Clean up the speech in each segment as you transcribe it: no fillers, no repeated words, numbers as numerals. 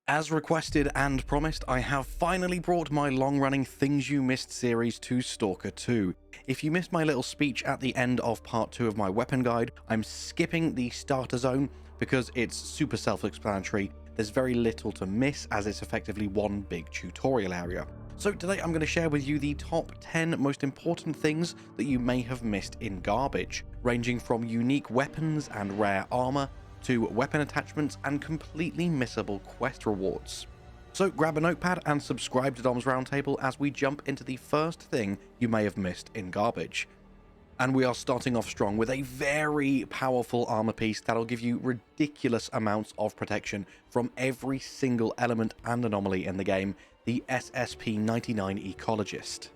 As requested and promised, I have finally brought my long-running Things You Missed series to Stalker 2. If you missed my little speech at the end of part 2 of my weapon guide, I'm skipping the starter zone because it's super self-explanatory. There's very little to miss as it's effectively one big tutorial area. So today I'm going to share with you the top 10 most important things that you may have missed in Garbage, ranging from unique weapons and rare armor, to weapon attachments and completely missable quest rewards. So grab a notepad and subscribe to Dom's Roundtable as we jump into the first thing you may have missed in Garbage. And we are starting off strong with a very powerful armor piece that'll give you ridiculous amounts of protection from every single element and anomaly in the game, the SSP-99 Ecologist.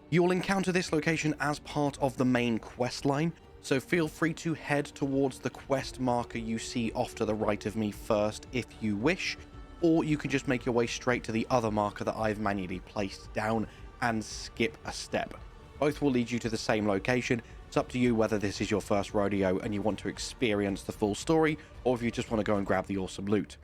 You'll encounter this location as part of the main quest line, so feel free to head towards the quest marker you see off to the right of me first if you wish, or you can just make your way straight to the other marker that I've manually placed down and skip a step. Both will lead you to the same location. It's up to you whether this is your first rodeo and you want to experience the full story, or if you just want to go and grab the awesome loot.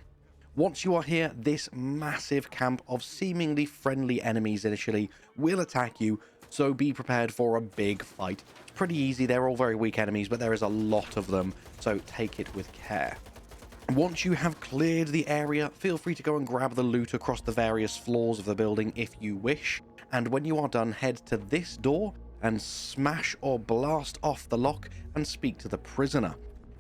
Once you are here, this massive camp of seemingly friendly enemies initially will attack you, so be prepared for a big fight. It's pretty easy, they're all very weak enemies, but there is a lot of them, so take it with care. Once you have cleared the area, feel free to go and grab the loot across the various floors of the building if you wish, and when you are done, head to this door and smash or blast off the lock and speak to the prisoner.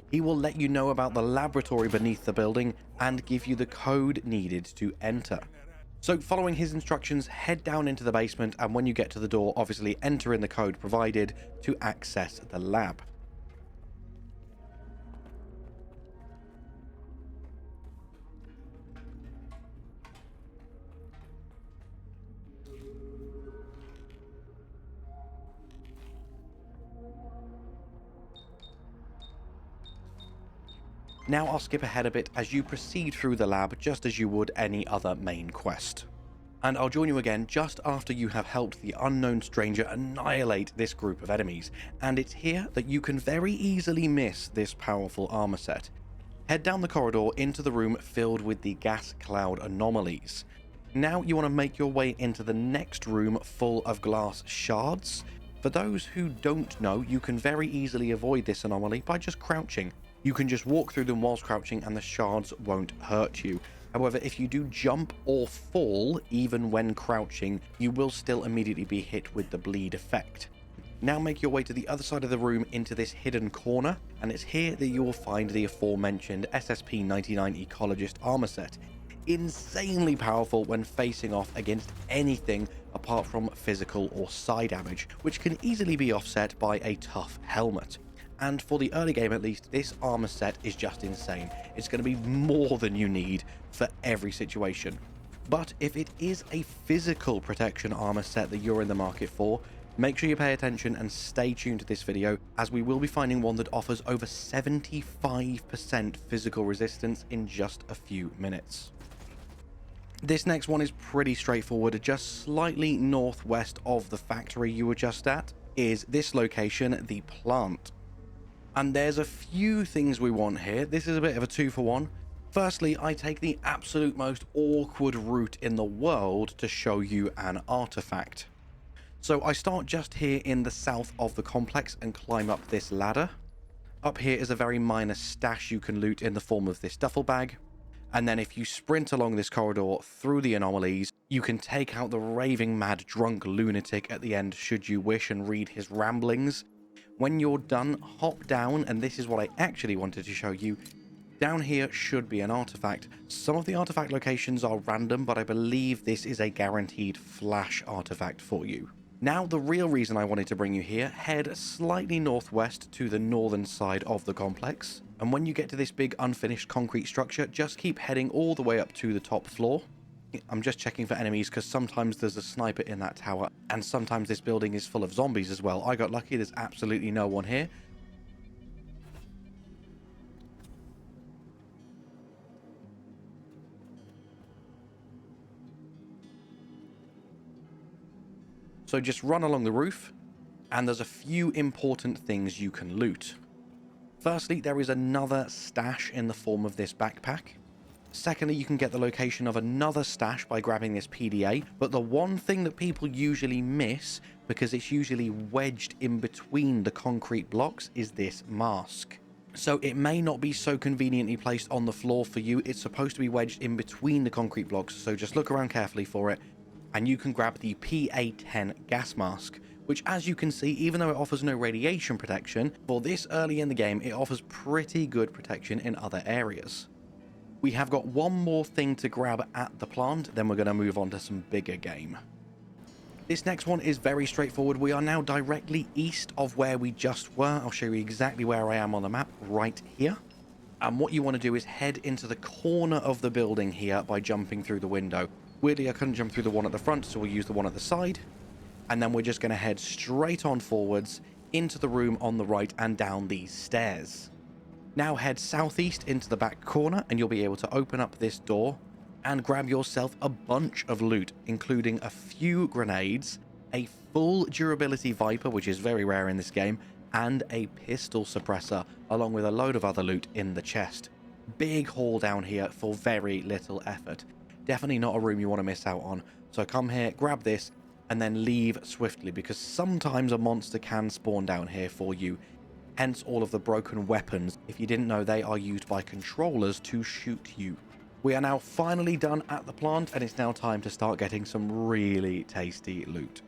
He will let you know about the laboratory beneath the building and give you the code needed to enter. So following his instructions, head down into the basement, and when you get to the door, obviously enter in the code provided to access the lab. Now I'll skip ahead a bit as you proceed through the lab just as you would any other main quest. And I'll join you again just after you have helped the unknown stranger annihilate this group of enemies, and it's here that you can very easily miss this powerful armor set. Head down the corridor into the room filled with the gas cloud anomalies. Now you want to make your way into the next room full of glass shards. For those who don't know, you can very easily avoid this anomaly by just crouching. You can just walk through them whilst crouching and the shards won't hurt you. However, if you do jump or fall, even when crouching, you will still immediately be hit with the bleed effect. Now make your way to the other side of the room into this hidden corner, and it's here that you will find the aforementioned SSP-99 Ecologist armor set. Insanely powerful when facing off against anything apart from physical or psi damage, which can easily be offset by a tough helmet. And for the early game at least, this armor set is just insane. It's going to be more than you need for every situation. But if it is a physical protection armor set that you're in the market for, make sure you pay attention and stay tuned to this video, as we will be finding one that offers over 75% physical resistance in just a few minutes. This next one is pretty straightforward. Just slightly northwest of the factory you were just at is this location, the plant. And there's a few things we want here. This is a bit of a 2-for-1. Firstly, I take the absolute most awkward route in the world to show you an artifact. So I start just here in the south of the complex and climb up this ladder. Up here is a very minor stash you can loot in the form of this duffel bag. And then if you sprint along this corridor through the anomalies, you can take out the raving mad drunk lunatic at the end should you wish and read his ramblings. When you're done, hop down, and this is what I actually wanted to show you. Down here should be an artifact. Some of the artifact locations are random, but I believe this is a guaranteed flash artifact for you. Now, the real reason I wanted to bring you here, head slightly northwest to the northern side of the complex. And when you get to this big unfinished concrete structure, just keep heading all the way up to the top floor. I'm just checking for enemies because sometimes there's a sniper in that tower and sometimes this building is full of zombies as well. I got lucky, there's absolutely no one here. So just run along the roof and there's a few important things you can loot. Firstly, there is another stash in the form of this backpack. Secondly, you can get the location of another stash by grabbing this PDA, but the one thing that people usually miss, because it's usually wedged in between the concrete blocks, is this mask. So it may not be so conveniently placed on the floor for you. It's supposed to be wedged in between the concrete blocks, so just look around carefully for it, and you can grab the PA-10 gas mask, which, as you can see, even though it offers no radiation protection, for this early in the game, it offers pretty good protection in other areas. We have got one more thing to grab at the plant, then we're going to move on to some bigger game. This next one is very straightforward. We are now directly east of where we just were. I'll show you exactly where I am on the map right here. And what you want to do is head into the corner of the building here by jumping through the window. Weirdly, I couldn't jump through the one at the front, so we'll use the one at the side. And then we're just going to head straight on forwards into the room on the right and down these stairs. Now head southeast into the back corner and you'll be able to open up this door and grab yourself a bunch of loot, including a few grenades, a full durability Viper, which is very rare in this game, and a pistol suppressor, along with a load of other loot in the chest. Big haul down here for very little effort. Definitely not a room you want to miss out on. So come here, grab this, and then leave swiftly, because sometimes a monster can spawn down here for you. Hence all of the broken weapons. If you didn't know, they are used by controllers to shoot you. We are now finally done at the plant, and it's now time to start getting some really tasty loot.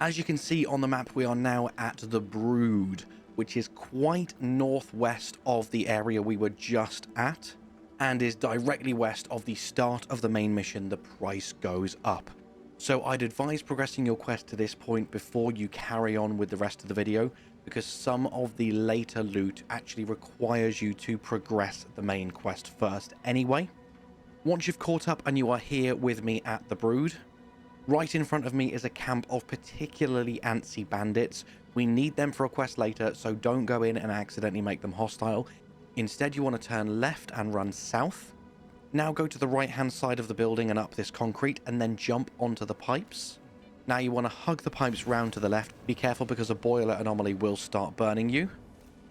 As you can see on the map, we are now at the Brood, which is quite northwest of the area we were just at, and is directly west of the start of the main mission, The Price Goes Up. So I'd advise progressing your quest to this point before you carry on with the rest of the video, because some of the later loot actually requires you to progress the main quest first anyway. Once you've caught up and you are here with me at the Brood, right in front of me is a camp of particularly antsy bandits. We need them for a quest later, so don't go in and accidentally make them hostile. Instead, you want to turn left and run south. Now go to the right hand side of the building and up this concrete, and then jump onto the pipes. Now you want to hug the pipes round to the left. Be careful because a boiler anomaly will start burning you.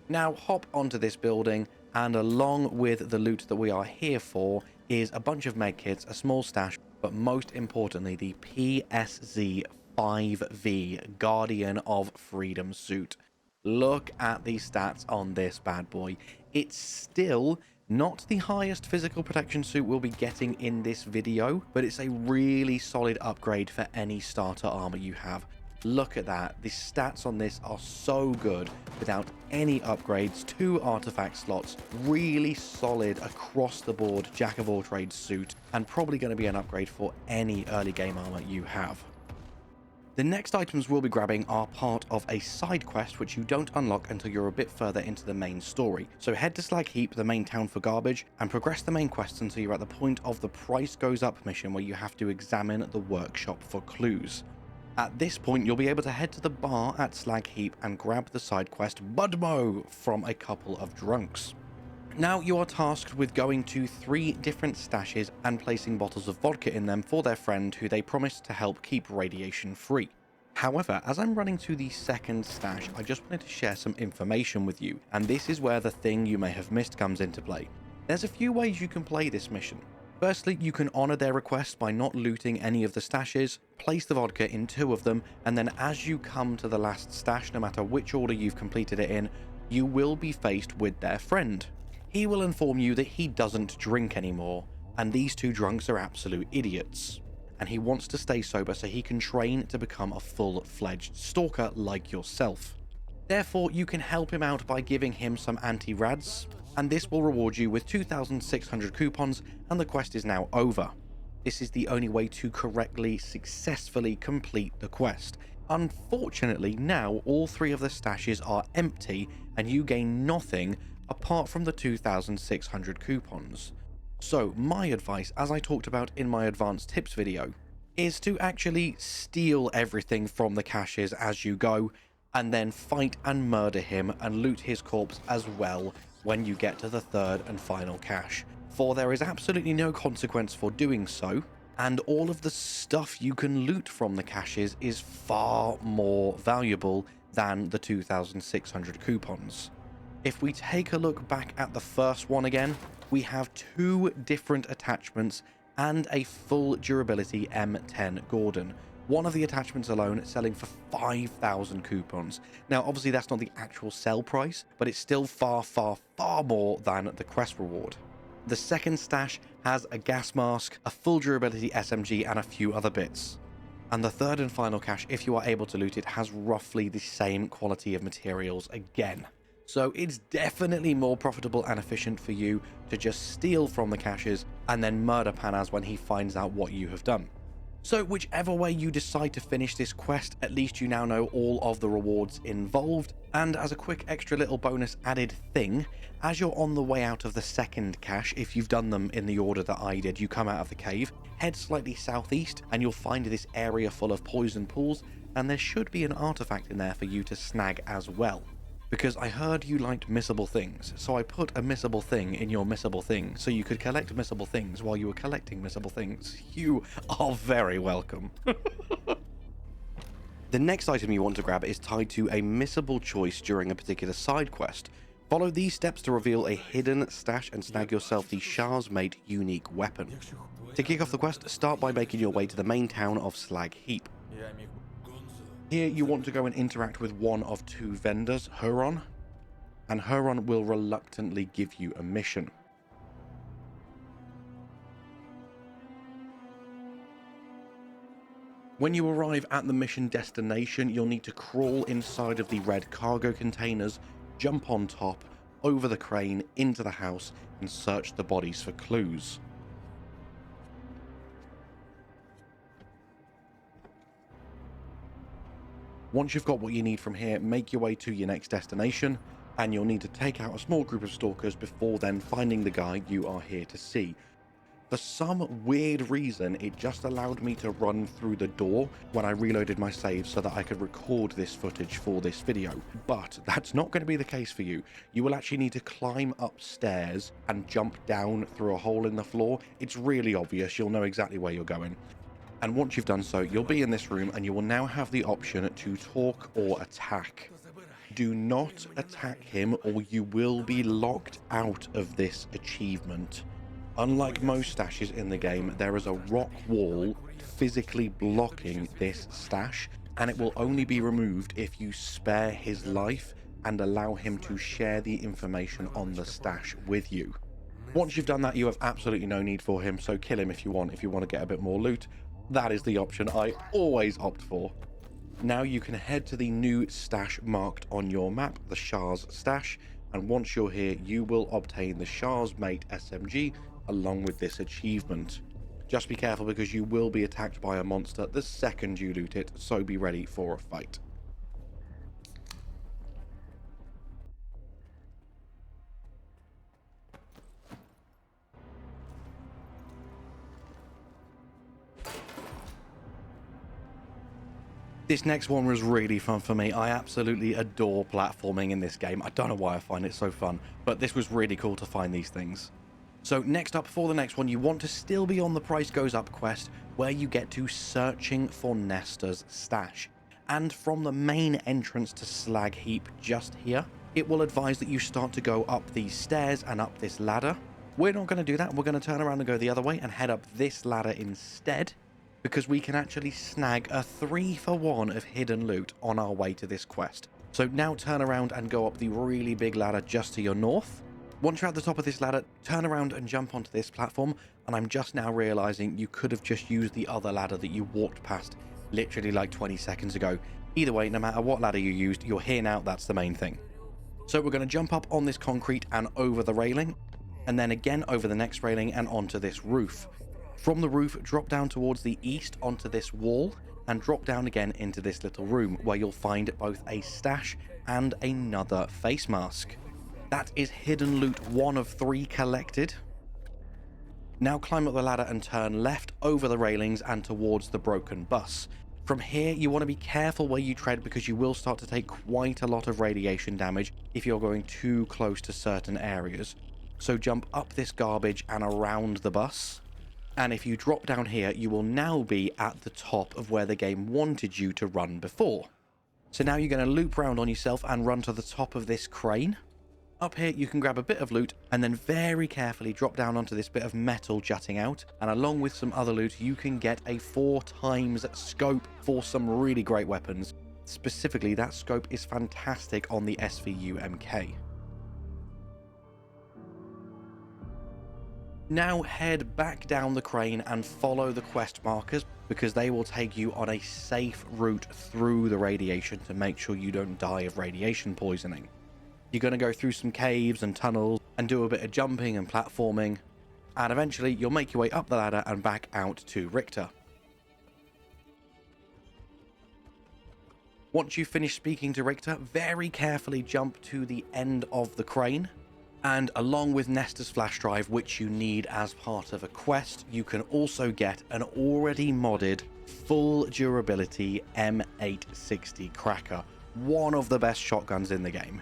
Now hop onto this building, and along with the loot that we are here for is a bunch of medkits, a small stash, but most importantly the PSZ-5V Guardian of Freedom suit. Look at the stats on this bad boy. It's still not the highest physical protection suit we'll be getting in this video, but it's a really solid upgrade for any starter armor you have. Look at that. The stats on this are so good without any upgrades. 2 artifact slots, really solid across the board jack of all trades suit, and probably going to be an upgrade for any early game armor you have. The next items we'll be grabbing are part of a side quest which you don't unlock until you're a bit further into the main story. So head to Slag-Heap, the main town for garbage, and progress the main quests until you're at the point of the Price Goes Up mission, where you have to examine the workshop for clues. At this point, you'll be able to head to the bar at Slag-Heap and grab the side quest BUDMO from a couple of drunks. Now you are tasked with going to 3 different stashes and placing bottles of vodka in them for their friend who they promised to help keep radiation free. However, as I'm running to the second stash, I just wanted to share some information with you, and this is where the thing you may have missed comes into play. There's a few ways you can play this mission. Firstly, you can honor their request by not looting any of the stashes, place the vodka in 2 of them, and then as you come to the last stash, no matter which order you've completed it in, you will be faced with their friend. He will inform you that he doesn't drink anymore, and these 2 drunks are absolute idiots. And he wants to stay sober so he can train to become a full-fledged stalker like yourself. Therefore, you can help him out by giving him some anti-rads, and this will reward you with 2,600 coupons, and the quest is now over. This is the only way to correctly, successfully complete the quest. Unfortunately, now all 3 of the stashes are empty, and you gain nothing apart from the 2,600 coupons. So my advice, as I talked about in my advanced tips video, is to actually steal everything from the caches as you go, and then fight and murder him and loot his corpse as well when you get to the 3rd and final cache. For there is absolutely no consequence for doing so, and all of the stuff you can loot from the caches is far more valuable than the 2,600 coupons. If we take a look back at the first one again, we have 2 different attachments and a full durability M10 Gordon. One of the attachments alone selling for 5,000 coupons. Now, obviously that's not the actual sell price, but it's still far, far, far more than the Crest reward. The second stash has a gas mask, a full durability SMG, and a few other bits. And the third and final cache, if you are able to loot it, has roughly the same quality of materials again. So it's definitely more profitable and efficient for you to just steal from the caches and then murder Panaz when he finds out what you have done. So whichever way you decide to finish this quest, at least you now know all of the rewards involved. And as a quick extra little bonus added thing, as you're on the way out of the second cache, if you've done them in the order that I did, you come out of the cave, head slightly southeast and you'll find this area full of poison pools, and there should be an artifact in there for you to snag as well. Because I heard you liked missable things, so I put a missable thing in your missable thing so you could collect missable things while you were collecting missable things. You are very welcome. The next item you want to grab is tied to a missable choice during a particular side quest. Follow these steps to reveal a hidden stash and snag yourself the Shah's Mate unique weapon. To kick off the quest, start by making your way to the main town of Slag-Heap. Here you want to go and interact with one of 2 vendors, Huron, and Huron will reluctantly give you a mission. When you arrive at the mission destination, you'll need to crawl inside of the red cargo containers, jump on top, over the crane, into the house, and search the bodies for clues. Once you've got what you need from here, make your way to your next destination, and you'll need to take out a small group of stalkers before then finding the guy you are here to see. For some weird reason, it just allowed me to run through the door when I reloaded my save so that I could record this footage for this video. But that's not going to be the case for you. You will actually need to climb upstairs and jump down through a hole in the floor. It's really obvious. You'll know exactly where you're going. And once you've done so, you'll be in this room and you will now have the option to talk or attack. Do not attack him or you will be locked out of this achievement. Unlike most stashes in the game, there is a rock wall physically blocking this stash, and it will only be removed if you spare his life and allow him to share the information on the stash with you. Once you've done that, you have absolutely no need for him, so kill him if you want to get a bit more loot. That is the option I always opt for. Now you can head to the new stash marked on your map, the Shah's stash, and once you're here, you will obtain the Shah's Mate SMG along with this achievement. Just be careful because you will be attacked by a monster the second you loot it, so be ready for a fight. This next one was really fun for me. I absolutely adore platforming in this game. I don't know why I find it so fun, but this was really cool to find these things. So next up for the next one, you want to still be on the Price Goes Up quest where you get to searching for Nestor's stash. And from the main entrance to Slag-Heap just here, it will advise that you start to go up these stairs and up this ladder. We're not going to do that. We're going to turn around and go the other way and head up this ladder instead, because we can actually snag a 3-for-1 of hidden loot on our way to this quest. So now turn around and go up the really big ladder just to your north. Once you're at the top of this ladder, turn around and jump onto this platform, and I'm just now realizing you could have just used the other ladder that you walked past literally like 20 seconds ago. Either way, no matter what ladder you used, you're here now, that's the main thing. So we're going to jump up on this concrete and over the railing, and then again over the next railing and onto this roof. From the roof, drop down towards the east onto this wall, and drop down again into this little room where you'll find both a stash and another face mask. That is hidden loot 1 of 3 collected. Now climb up the ladder and turn left over the railings and towards the broken bus. From here, you want to be careful where you tread because you will start to take quite a lot of radiation damage if you're going too close to certain areas. So jump up this garbage and around the bus. And if you drop down here, you will now be at the top of where the game wanted you to run before. So now you're going to loop around on yourself and run to the top of this crane. Up here you can grab a bit of loot and then very carefully drop down onto this bit of metal jutting out, and along with some other loot you can get a 4x scope for some really great weapons. Specifically, that scope is fantastic on the SVU-MK. Now head back down the crane and follow the quest markers, because they will take you on a safe route through the radiation to make sure you don't die of radiation poisoning. You're going to go through some caves and tunnels and do a bit of jumping and platforming, and eventually you'll make your way up the ladder and back out to Richter. Once you finish speaking to Richter, very carefully jump to the end of the crane, and along with Nestor's flash drive, which you need as part of a quest, you can also get an already modded full durability M860 Cracker, one of the best shotguns in the game.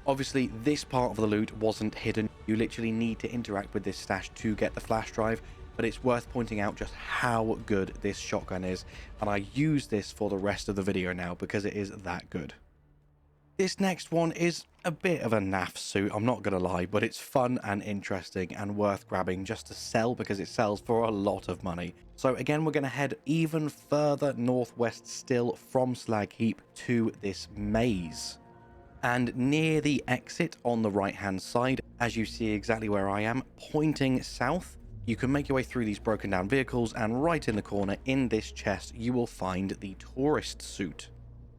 Obviously, this part of the loot wasn't hidden. You literally need to interact with this stash to get the flash drive, but it's worth pointing out just how good this shotgun is, and I use this for the rest of the video now because it is that good. This next one is a bit of a naff suit, I'm not gonna lie, but it's fun and interesting and worth grabbing just to sell because it sells for a lot of money. So again, we're gonna head even further northwest still from Slag-Heap to this maze. And near the exit on the right hand side, as you see exactly where I am, pointing south, you can make your way through these broken down vehicles, and right in the corner in this chest you will find the tourist suit.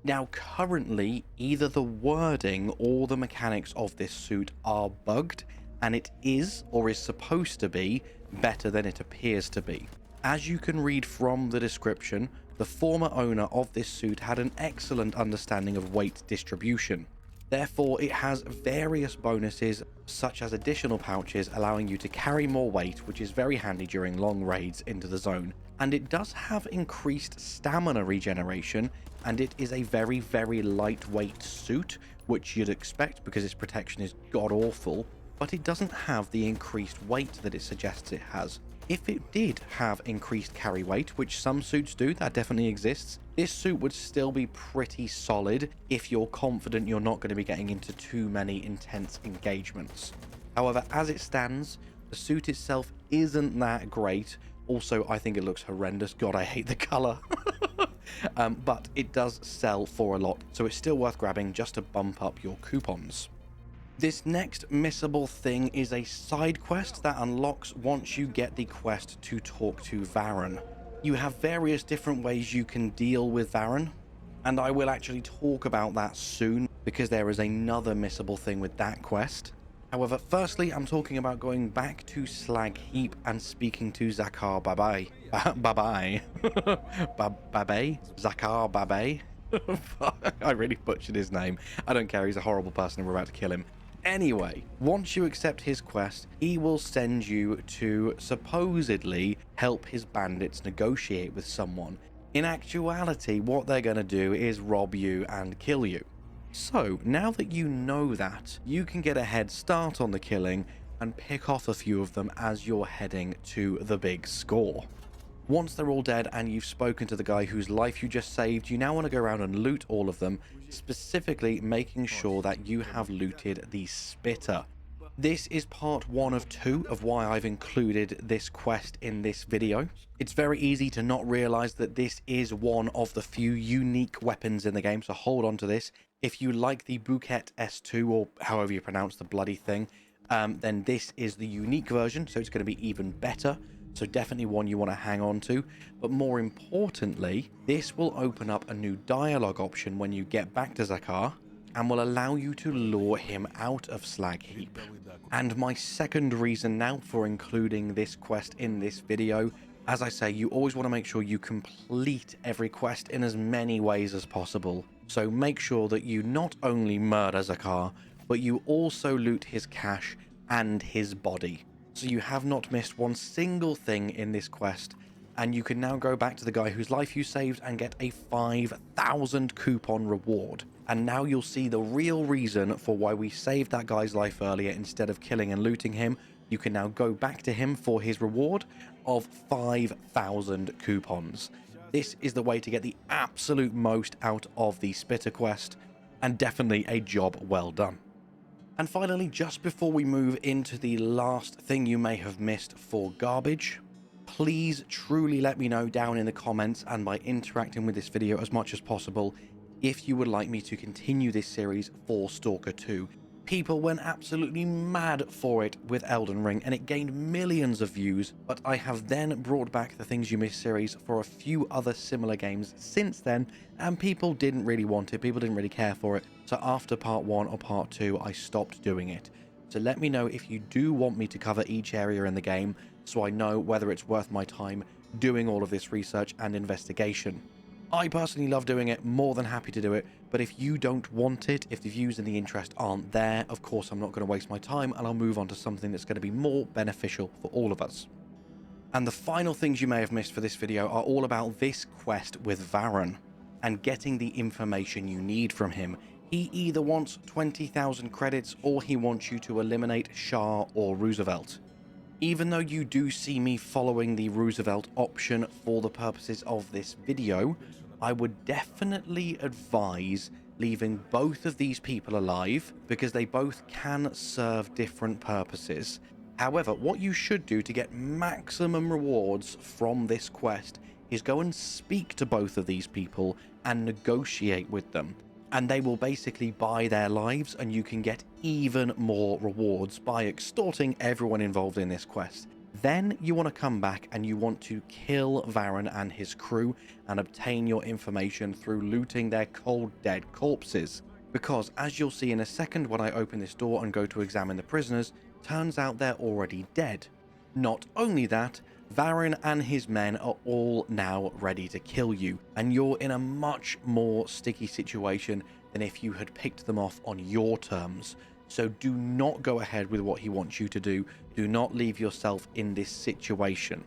Now currently either the wording or the mechanics of this suit are bugged, and it is, or is supposed to be, better than it appears to be. As you can read from the description, the former owner of this suit had an excellent understanding of weight distribution. Therefore, it has various bonuses, such as additional pouches allowing you to carry more weight, which is very handy during long raids into the zone. And it does have increased stamina regeneration, and it is a very, very lightweight suit, which you'd expect because its protection is god-awful, but it doesn't have the increased weight that it suggests it has. If it did have increased carry weight, which some suits do, that definitely exists, this suit would still be pretty solid if you're confident you're not going to be getting into too many intense engagements. However, as it stands, the suit itself isn't that great. Also, I think it looks horrendous. God, I hate the color. But it does sell for a lot, so it's still worth grabbing just to bump up your coupons. This next missable thing is a side quest that unlocks once you get the quest to talk to Varan. You have various different ways you can deal with Varan, and I will actually talk about that soon because there is another missable thing with that quest. However, firstly, I'm talking about going back to Slag-Heap and speaking to S.T.A.L.K.E.R. Bye-bye. Bye-bye? S.T.A.L.K.E.R. Bye-bye? I really butchered his name. I don't care, he's a horrible person and we're about to kill him. Anyway, once you accept his quest, he will send you to supposedly help his bandits negotiate with someone. In actuality, what they're going to do is rob you and kill you. So, now that you know that, you can get a head start on the killing and pick off a few of them as you're heading to the big score. Once they're all dead and you've spoken to the guy whose life you just saved, you now want to go around and loot all of them, specifically making sure that you have looted the spitter. This is part 1 of 2 of why I've included this quest in this video. It's very easy to not realize that this is one of the few unique weapons in the game, so hold on to this. If you like the Bouquet S2, or however you pronounce the bloody thing, then this is the unique version, so it's going to be even better. So definitely one you want to hang on to. But more importantly, this will open up a new dialogue option when you get back to S.T.A.L.K.E.R. and will allow you to lure him out of Slag-Heap. And my second reason now for including this quest in this video, as I say, you always want to make sure you complete every quest in as many ways as possible. So make sure that you not only murder S.T.A.L.K.E.R, but you also loot his cache and his body. So you have not missed one single thing in this quest, and you can now go back to the guy whose life you saved and get a 5,000 coupon reward. And now you'll see the real reason for why we saved that guy's life earlier instead of killing and looting him. You can now go back to him for his reward of 5,000 coupons. This is the way to get the absolute most out of the spitter quest, and definitely a job well done. And finally, just before we move into the last thing you may have missed for garbage, please truly let me know down in the comments and by interacting with this video as much as possible if you would like me to continue this series for Stalker 2. People went absolutely mad for it with Elden Ring and it gained millions of views, but I have then brought back the Things You Missed series for a few other similar games since then, and people didn't really want it, people didn't really care for it, so after part 1 or part 2 I stopped doing it. So let me know if you do want me to cover each area in the game, so I know whether it's worth my time doing all of this research and investigation. I personally love doing it, more than happy to do it, but if you don't want it, if the views and the interest aren't there, of course I'm not going to waste my time and I'll move on to something that's going to be more beneficial for all of us. And the final things you may have missed for this video are all about this quest with Varan and getting the information you need from him. He either wants 20,000 credits or he wants you to eliminate Shah or Roosevelt. Even though you do see me following the Roosevelt option for the purposes of this video, I would definitely advise leaving both of these people alive because they both can serve different purposes. However, what you should do to get maximum rewards from this quest is go and speak to both of these people and negotiate with them. And they will basically buy their lives and you can get even more rewards by extorting everyone involved in this quest. Then you want to come back and you want to kill Varan and his crew and obtain your information through looting their cold dead corpses. Because as you'll see in a second when I open this door and go to examine the prisoners, turns out they're already dead. Not only that, Varan and his men are all now ready to kill you, and you're in a much more sticky situation than if you had picked them off on your terms. So do not go ahead with what he wants you to do. Do not leave yourself in this situation.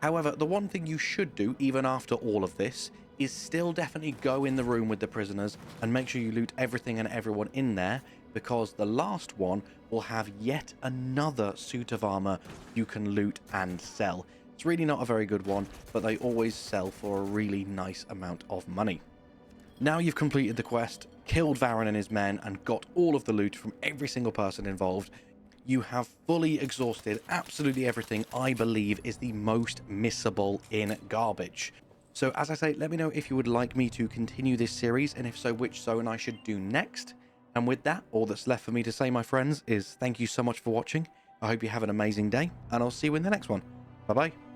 However, the one thing you should do, even after all of this, is still definitely go in the room with the prisoners and make sure you loot everything and everyone in there, because the last one will have yet another suit of armor you can loot and sell. It's really not a very good one, but they always sell for a really nice amount of money. Now you've completed the quest, killed Varan and his men, and got all of the loot from every single person involved, you have fully exhausted absolutely everything I believe is the most missable in garbage. So as I say, let me know if you would like me to continue this series, and if so, which zone I should do next. And with that, all that's left for me to say, my friends, is thank you so much for watching. I hope you have an amazing day, and I'll see you in the next one. Bye-bye.